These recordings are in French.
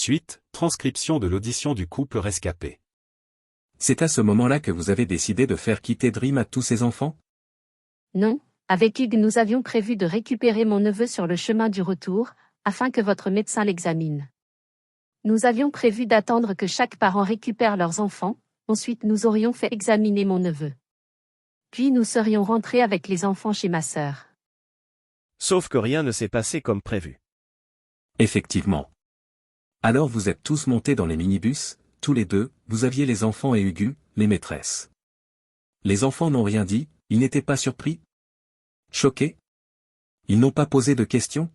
Suite, transcription de l'audition du couple rescapé. C'est à ce moment-là que vous avez décidé de faire quitter Dream à tous ses enfants? Non, avec Hugues nous avions prévu de récupérer mon neveu sur le chemin du retour, afin que votre médecin l'examine. Nous avions prévu d'attendre que chaque parent récupère leurs enfants, ensuite nous aurions fait examiner mon neveu. Puis nous serions rentrés avec les enfants chez ma sœur. Sauf que rien ne s'est passé comme prévu. Effectivement. Alors vous êtes tous montés dans les minibus, tous les deux, vous aviez les enfants et Hugues, les maîtresses. Les enfants n'ont rien dit, ils n'étaient pas surpris? Choqués? Ils n'ont pas posé de questions?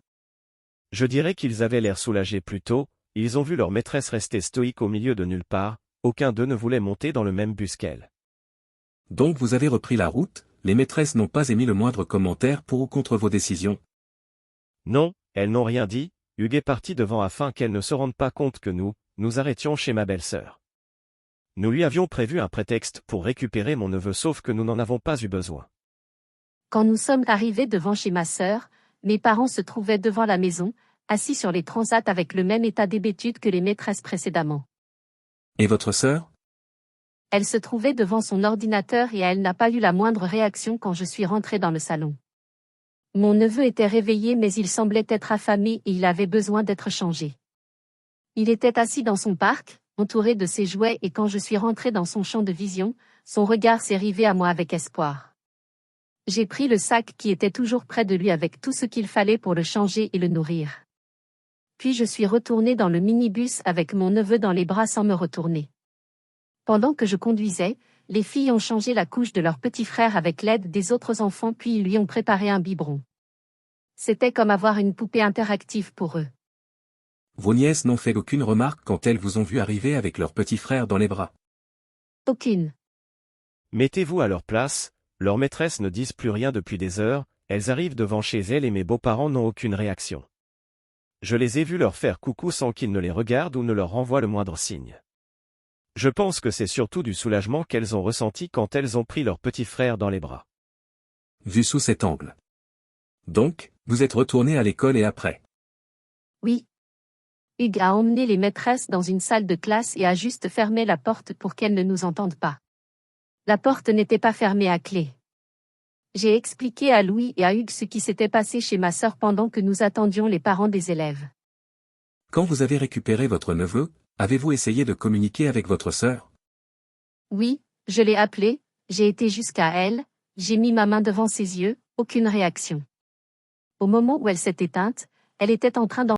Je dirais qu'ils avaient l'air soulagés plutôt, ils ont vu leur maîtresse rester stoïque au milieu de nulle part, aucun d'eux ne voulait monter dans le même bus qu'elle. Donc vous avez repris la route, les maîtresses n'ont pas émis le moindre commentaire pour ou contre vos décisions? Non, elles n'ont rien dit, Hugues est parti devant afin qu'elles ne se rendent pas compte que nous arrêtions chez ma belle-sœur. Nous lui avions prévu un prétexte pour récupérer mon neveu sauf que nous n'en avons pas eu besoin. Quand nous sommes arrivés devant chez ma sœur, mes parents se trouvaient devant la maison, assis sur les transats avec le même état d'hébétude que les maîtresses précédemment. Et votre sœur? Elle se trouvait devant son ordinateur et elle n'a pas eu la moindre réaction quand je suis rentrée dans le salon. Mon neveu était réveillé mais il semblait être affamé et il avait besoin d'être changé. Il était assis dans son parc, entouré de ses jouets et quand je suis rentrée dans son champ de vision, son regard s'est rivé à moi avec espoir. J'ai pris le sac qui était toujours près de lui avec tout ce qu'il fallait pour le changer et le nourrir. Puis je suis retournée dans le minibus avec mon neveu dans les bras sans me retourner. Pendant que je conduisais, les filles ont changé la couche de leur petit frère avec l'aide des autres enfants puis ils lui ont préparé un biberon. C'était comme avoir une poupée interactive pour eux. Vos nièces n'ont fait aucune remarque quand elles vous ont vu arriver avec leur petit frère dans les bras? Aucune. Mettez-vous à leur place, leurs maîtresses ne disent plus rien depuis des heures, elles arrivent devant chez elles et mes beaux-parents n'ont aucune réaction. Je les ai vus leur faire coucou sans qu'ils ne les regardent ou ne leur renvoient le moindre signe. Je pense que c'est surtout du soulagement qu'elles ont ressenti quand elles ont pris leur petit frère dans les bras. Vu sous cet angle. Donc, vous êtes retourné à l'école et après? Oui. Hugues a emmené les maîtresses dans une salle de classe et a juste fermé la porte pour qu'elles ne nous entendent pas. La porte n'était pas fermée à clé. J'ai expliqué à Louis et à Hugues ce qui s'était passé chez ma sœur pendant que nous attendions les parents des élèves. Quand vous avez récupéré votre neveu, avez-vous essayé de communiquer avec votre sœur? Oui, je l'ai appelée, j'ai été jusqu'à elle, j'ai mis ma main devant ses yeux, aucune réaction. Au moment où elle s'est éteinte, elle était en train